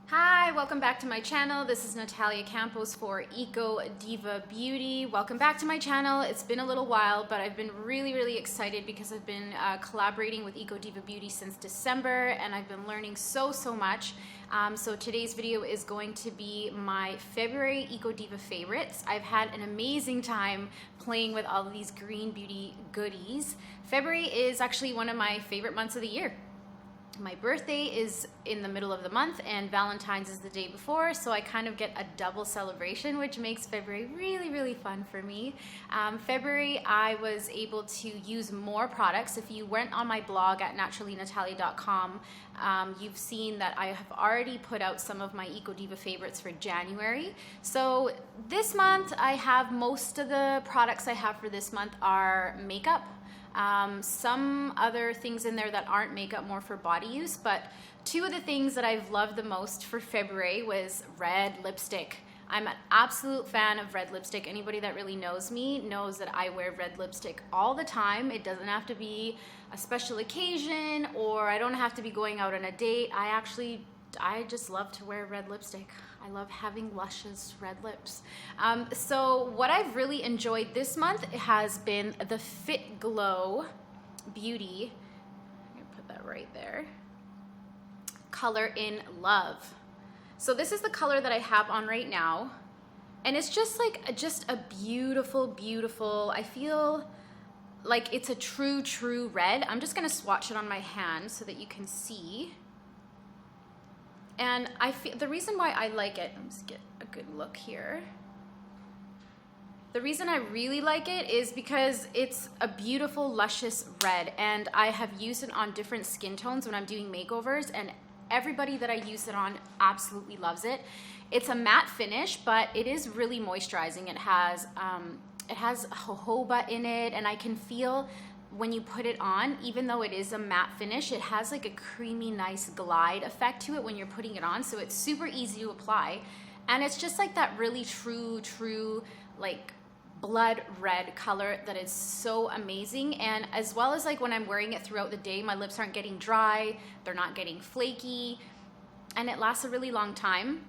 Hi, welcome back to my channel. This is Natalia Campos for Ecodiva Beauty. Welcome back to my channel. It's been a little while, but I've been really excited because I've been collaborating with Ecodiva Beauty since December, and I've been learning so much. So today's video is going to be my February Ecodiva favorites. I've had an amazing time playing with all of these green beauty goodies. February is actually one of my favorite months of the year. My birthday is in the middle of the month and Valentine's is the day before, so I kind of get a double celebration, which makes February really fun for me. February, I was able to use more products. If you went on my blog at naturallynatalia.com, you've seen that I have already put out some of my Ecodiva favorites for January. So this month, I have most of the products I have for this month are makeup. Some other things in there that aren't makeup, more for body use, but two of the things that I've loved the most for February was red lipstick. I'm an absolute fan of red lipstick. Anybody that really knows me knows that I wear red lipstick all the time. It doesn't have to be a special occasion, or I don't have to be going out on a date. I just love to wear red lipstick. I love having luscious red lips. So what I've really enjoyed this month has been the Fitglow Beauty. I'm gonna put that right there. Color in Love. So this is the color that I have on right now. And it's just like, just a beautiful, I feel like it's a true red. I'm just gonna swatch it on my hand so that you can see. And I feel the reason why I like it, let's get a good look here. The reason I really like it is because it's a beautiful, luscious red, and I have used it on different skin tones when I'm doing makeovers, and everybody that I use it on absolutely loves it. It's a matte finish, but it is really moisturizing. It has jojoba in it, and I can feel when you put it on, even though it is a matte finish, it has like a creamy, nice glide effect to it when you're putting it on. So it's super easy to apply. And it's just like that really true, like blood red color that is so amazing. And as well as like when I'm wearing it throughout the day, my lips aren't getting dry, they're not getting flaky, and it lasts a really long time.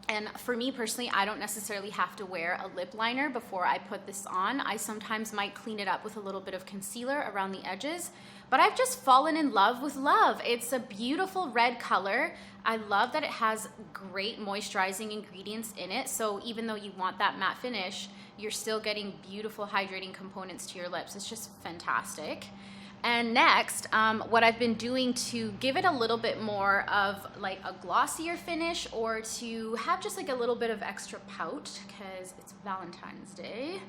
And for me personally, I don't necessarily have to wear a lip liner before I put this on. I sometimes might clean it up with a little bit of concealer around the edges, but I've just fallen in love with Love. It's a beautiful red color. I love that it has great moisturizing ingredients in it. So even though you want that matte finish, you're still getting beautiful hydrating components to your lips. It's just fantastic. And next, what I've been doing to give it a little bit more of like a glossier finish, or to have just like a little bit of extra pout because it's Valentine's Day,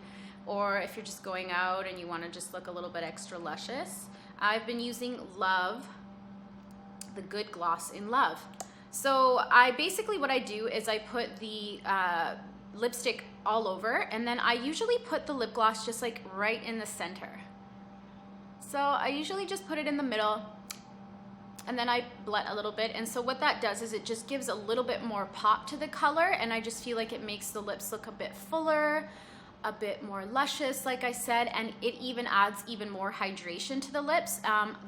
or if you're just going out and you want to just look a little bit extra luscious, I've been using Love, the Good Gloss in Love. So what I do is I put the lipstick all over, and then I usually put the lip gloss just like right in the center. So I usually just put it in the middle, and then I blend a little bit. And so what that does is it just gives a little bit more pop to the color, and I just feel like it makes the lips look a bit fuller, a bit more luscious, like I said, and it even adds even more hydration to the lips.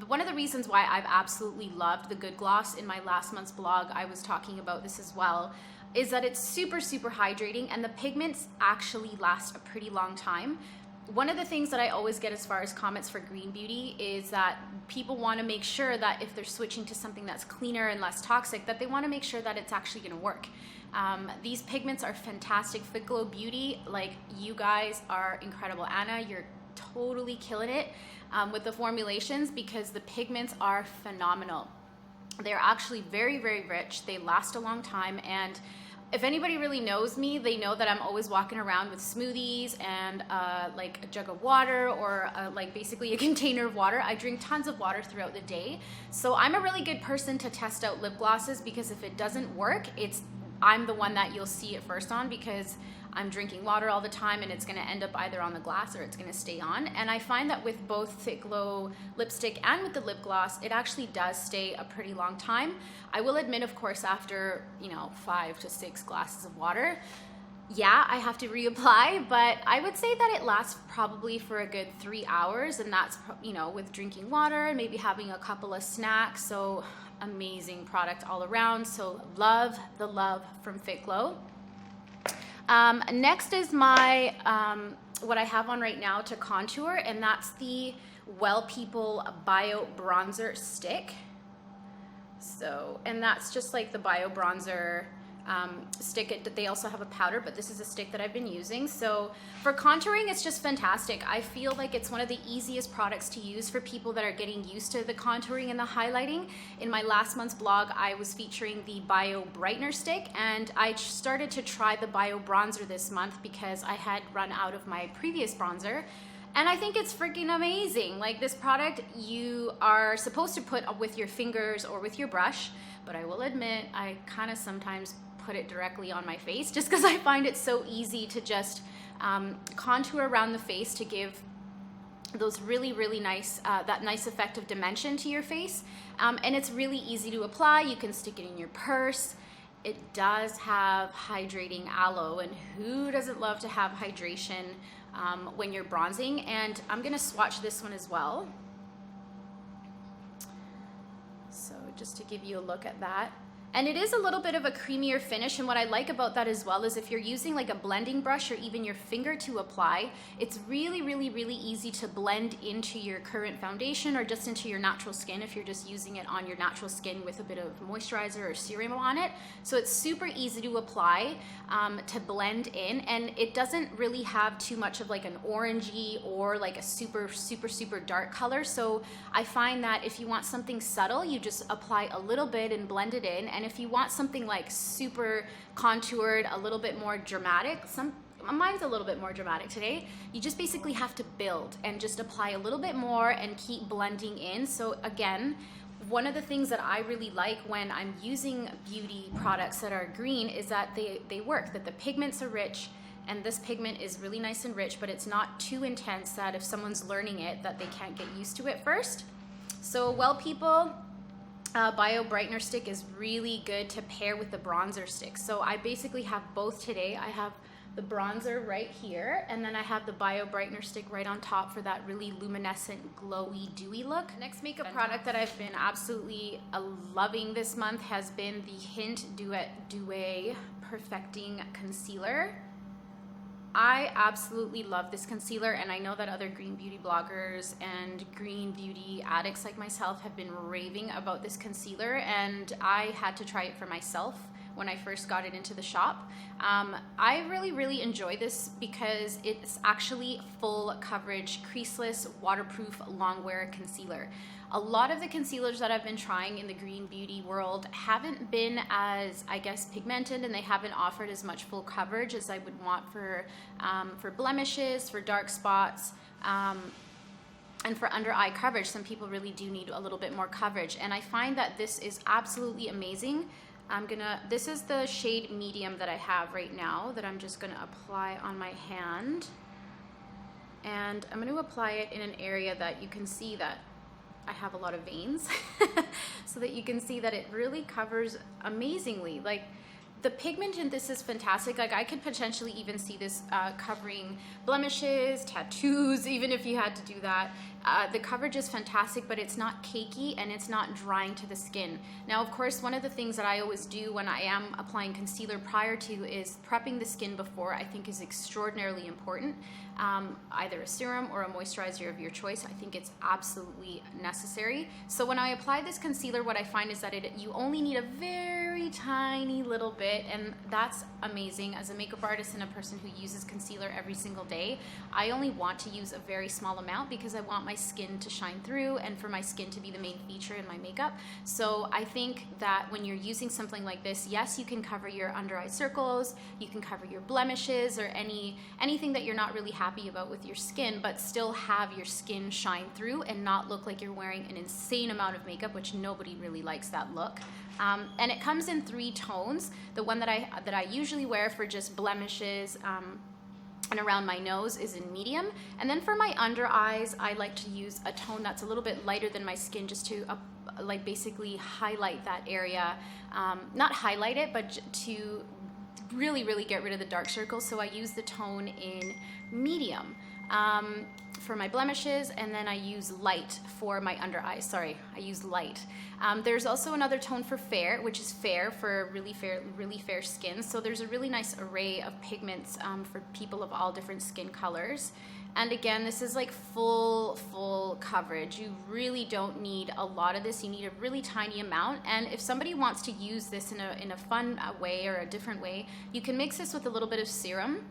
One of the reasons why I've absolutely loved the Good Gloss, in my last month's blog, I was talking about this as well, is that it's super hydrating, and the pigments actually last a pretty long time. One of the things that I always get as far as comments for green beauty is that people want to make sure that if they're switching to something that's cleaner and less toxic, that they want to make sure that it's actually going to work. These pigments are fantastic. Fitglow Beauty, like, you guys are incredible. Anna, you're totally killing it with the formulations, because the pigments are phenomenal. They're actually very rich. They last a long time, and if anybody really knows me, they know that I'm always walking around with smoothies and like a jug of water, or like basically a container of water. I drink tons of water throughout the day. So I'm a really good person to test out lip glosses, because if it doesn't work, I'm the one that you'll see it first on, because I'm drinking water all the time, and it's gonna end up either on the glass or it's gonna stay on. And I find that with both Fitglow lipstick and with the lip gloss, it actually does stay a pretty long time. I will admit, of course, after 5 to 6 glasses of water, yeah, I have to reapply, but I would say that it lasts probably for a good 3 hours, and that's with drinking water and maybe having a couple of snacks. So amazing product all around. So love the love from Fitglow. Next is my, what I have on right now to contour, and that's the Well People Bio Bronzer Stick. So, and that's just like the Bio Bronzer stick. They also have a powder, but this is a stick that I've been using. So for contouring, it's just fantastic. I feel like it's one of the easiest products to use for people that are getting used to the contouring and the highlighting. In my last month's blog, I was featuring the Bio Brightener stick, and I started to try the Bio Bronzer this month because I had run out of my previous bronzer. And I think it's freaking amazing. Like, this product you are supposed to put with your fingers or with your brush, but I will admit I kind of sometimes put it directly on my face just because I find it so easy to just contour around the face to give those really, really nice, that nice effect of dimension to your face. And it's really easy to apply. You can stick it in your purse. It does have hydrating aloe, and who doesn't love to have hydration when you're bronzing? And I'm gonna swatch this one as well. So just to give you a look at that. And it is a little bit of a creamier finish, and what I like about that as well is if you're using like a blending brush or even your finger to apply, it's really, really, really easy to blend into your current foundation or just into your natural skin if you're just using it on your natural skin with a bit of moisturizer or serum on it. So it's super easy to apply, to blend in, and it doesn't really have too much of like an orangey or like a super, super, super dark color. So I find that if you want something subtle, you just apply a little bit and blend it in. And if you want something like super contoured, a little bit more dramatic, mine's a little bit more dramatic today, you just basically have to build and just apply a little bit more and keep blending in. So again, one of the things that I really like when I'm using beauty products that are green is that they work, that the pigments are rich, and this pigment is really nice and rich, but it's not too intense that if someone's learning it, that they can't get used to it first. So Well People Bio Brightener stick is really good to pair with the bronzer stick. So I basically have both today. I have the bronzer right here, and then I have the Bio Brightener stick right on top for that really luminescent, glowy, dewy look. Next makeup product that I've been absolutely loving this month has been the Hynt Duet Perfecting Concealer. I absolutely love this concealer, and I know that other green beauty bloggers and green beauty addicts like myself have been raving about this concealer, and I had to try it for myself when I first got it into the shop. I really, really enjoy this because it's actually full coverage, creaseless, waterproof, long wear concealer. A lot of the concealers that I've been trying in the green beauty world haven't been as, I guess, pigmented, and they haven't offered as much full coverage as I would want for blemishes, for dark spots, and for under eye coverage. Some people really do need a little bit more coverage, and I find that this is absolutely amazing. This is the shade medium that I have right now that I'm just gonna apply on my hand, and I'm gonna apply it in an area that you can see that I have a lot of veins so that you can see that it really covers amazingly. Like, the pigment in this is fantastic. Like, I could potentially even see this covering blemishes, tattoos, even if you had to do that. The coverage is fantastic, but it's not cakey and it's not drying to the skin. Now, of course, one of the things that I always do when I am applying concealer prior to is prepping the skin before. I think is extraordinarily important. Either a serum or a moisturizer of your choice. I think it's absolutely necessary. So when I apply this concealer, what I find is that you only need a very tiny little bit, and that's amazing. As a makeup artist and a person who uses concealer every single day, I only want to use a very small amount because I want my skin to shine through and for my skin to be the main feature in my makeup. So I think that when you're using something like this, yes, you can cover your under eye circles, you can cover your blemishes or anything that you're not really happy about with your skin, but still have your skin shine through and not look like you're wearing an insane amount of makeup, which nobody really likes that look. And it comes in 3 tones. The one that I usually wear for just blemishes and around my nose is in medium, and then for my under eyes I like to use a tone that's a little bit lighter than my skin, just to like basically highlight that area, not highlight it, but to really, really get rid of the dark circles. So I use the tone in medium. for my blemishes, and then I use light for my under eyes. Sorry, I use light. There's also another tone for fair, which is fair for really fair skin. So there's a really nice array of pigments for people of all different skin colors. And again, this is like full coverage. You really don't need a lot of this. You need a really tiny amount. And if somebody wants to use this in a fun way or a different way, you can mix this with a little bit of serum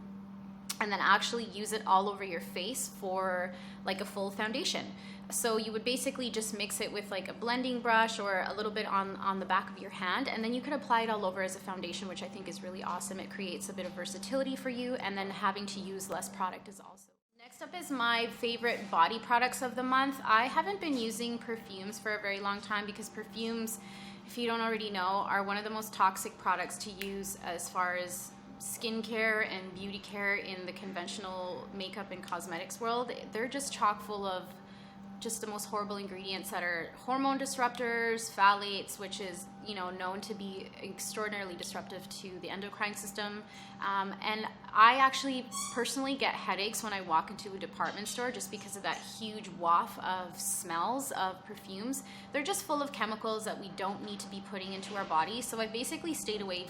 and then actually use it all over your face for like a full foundation. So you would basically just mix it with like a blending brush or a little bit on the back of your hand, and then you could apply it all over as a foundation, which I think is really awesome. It creates a bit of versatility for you, and then having to use less product is also. Next up is my favorite body products of the month. I haven't been using perfumes for a very long time because perfumes, if you don't already know, are one of the most toxic products to use as far as skincare and beauty care in the conventional makeup and cosmetics world. They're just chock full of just the most horrible ingredients that are hormone disruptors, phthalates, which is, you know, known to be extraordinarily disruptive to the endocrine system. And I actually personally get headaches when I walk into a department store just because of that huge waft of smells of perfumes. They're just full of chemicals that we don't need to be putting into our body. So I basically stayed away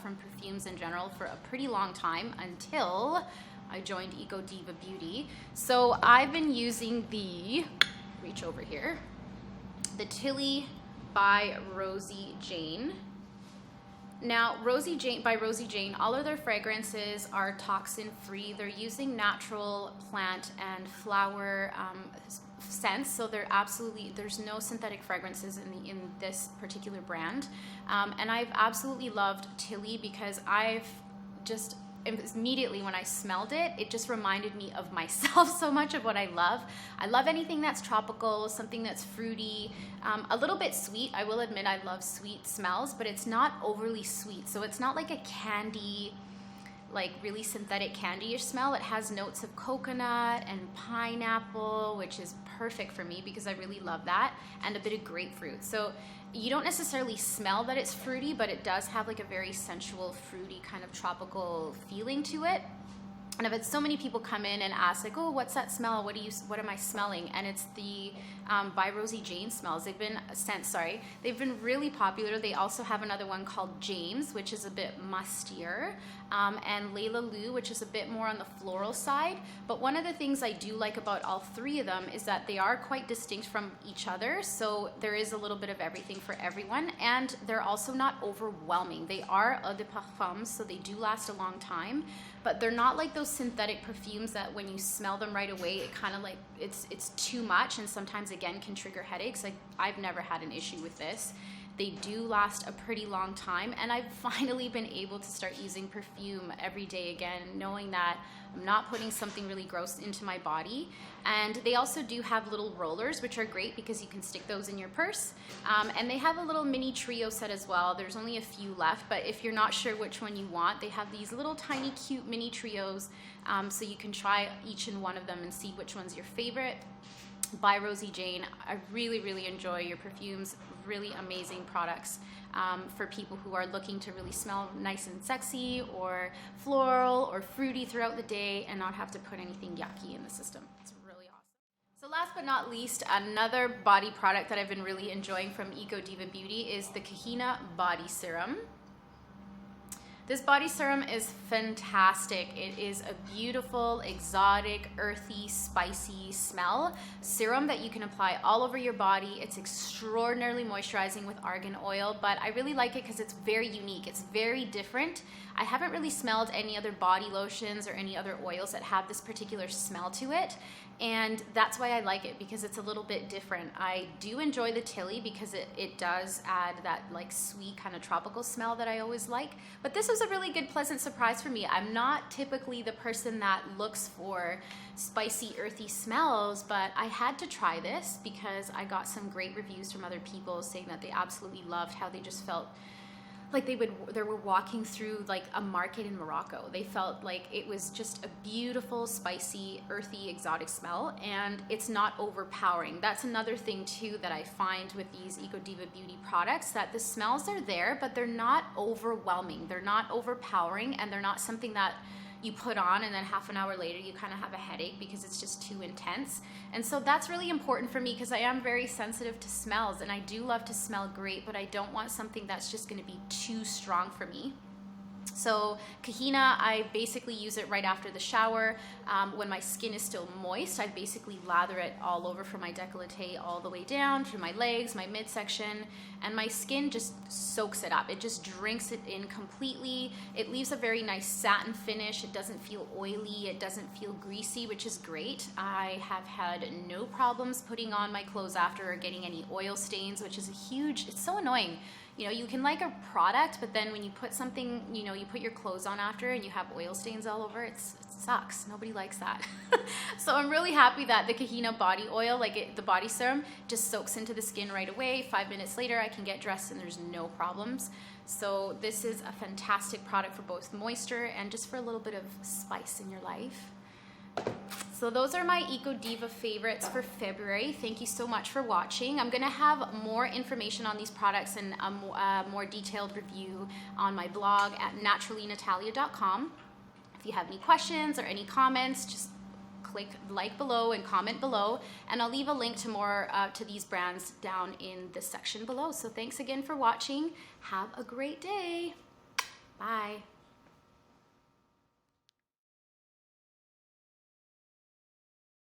from perfumes in general for a pretty long time until I joined Ecodiva Beauty. So I've been using reach over here, the Tilly by Rosie Jane. Now, Rosie Jane, all of their fragrances are toxin-free. They're using natural plant and flower scents, so there's no synthetic fragrances in this particular brand. And I've absolutely loved Tilly because immediately when I smelled it, it just reminded me of myself so much of what I love. I love anything that's tropical, something that's fruity, a little bit sweet. I will admit I love sweet smells, but it's not overly sweet. So it's not like a candy, like really synthetic candy-ish smell. It has notes of coconut and pineapple, which is perfect for me because I really love that, and a bit of grapefruit. So you don't necessarily smell that it's fruity, but it does have like a very sensual, fruity kind of tropical feeling to it. And I've had so many people come in and ask like, oh, what's that smell? What am I smelling? And it's the by Rosie Jane smells. They've been really popular. They also have another one called James, which is a bit mustier, and Layla Lou, which is a bit more on the floral side. But one of the things I do like about all three of them is that they are quite distinct from each other. So there is a little bit of everything for everyone, and they're also not overwhelming. They are eau de parfum, so they do last a long time, but they're not like those synthetic perfumes that when you smell them right away, it kind of like it's too much, and sometimes again can trigger headaches. Like, I've never had an issue with this. They do last a pretty long time, and I've finally been able to start using perfume every day again, knowing that I'm not putting something really gross into my body. And they also do have little rollers, which are great because you can stick those in your purse. And they have a little mini trio set as well. There's only a few left, but if you're not sure which one you want, they have these little tiny cute mini trios, so you can try each and one of them and see which one's your favorite. By Rosie Jane, I really enjoy your perfumes. Really amazing products for people who are looking to really smell nice and sexy or floral or fruity throughout the day and not have to put anything yucky in the system. It's really awesome. So last but not least, another body product that I've been really enjoying from Ecodiva Beauty is the Kahina Body Serum. This body serum is fantastic. It is a beautiful, exotic, earthy, spicy smell serum that you can apply all over your body. It's extraordinarily moisturizing with argan oil, but I really like it because it's very unique. It's very different. I haven't really smelled any other body lotions or any other oils that have this particular smell to it, and that's why I like it, because it's a little bit different. I do enjoy the Tilly because it does add that like sweet kind of tropical smell that I always like, but this was a really good pleasant surprise for me. I'm not typically the person that looks for spicy earthy smells, but I had to try this because I got some great reviews from other people saying that they absolutely loved how they just felt like they were walking through like a market in Morocco. They felt like it was just a beautiful, spicy, earthy, exotic smell, and it's not overpowering. That's another thing too that I find with these Ecodiva Beauty products, that the smells are there, but they're not overwhelming. They're not overpowering, and they're not something that you put on and then half an hour later you kind of have a headache because it's just too intense. And so that's really important for me because I am very sensitive to smells, and I do love to smell great, but I don't want something that's just going to be too strong for me. So Kahina, I basically use it right after the shower. When my skin is still moist, I basically lather it all over from my décolleté all the way down to my legs, my midsection, and my skin just soaks it up. It just drinks it in completely. It leaves a very nice satin finish. It doesn't feel oily. It doesn't feel greasy, which is great. I have had no problems putting on my clothes after or getting any oil stains, which is it's so annoying. You know, you can like a product, but then when you put something, you know, you put your clothes on after and you have oil stains all over, it sucks. Nobody likes that. So I'm really happy that the Kahina body oil, the body serum, just soaks into the skin right away. 5 minutes later, I can get dressed and there's no problems. So this is a fantastic product for both moisture and just for a little bit of spice in your life. So those are my Ecodiva favorites for February. Thank you so much for watching. I'm going to have more information on these products and a more detailed review on my blog at naturallynatalia.com. If you have any questions or any comments, just click like below and comment below, and I'll leave a link to more to these brands down in the section below. So thanks again for watching. Have a great day.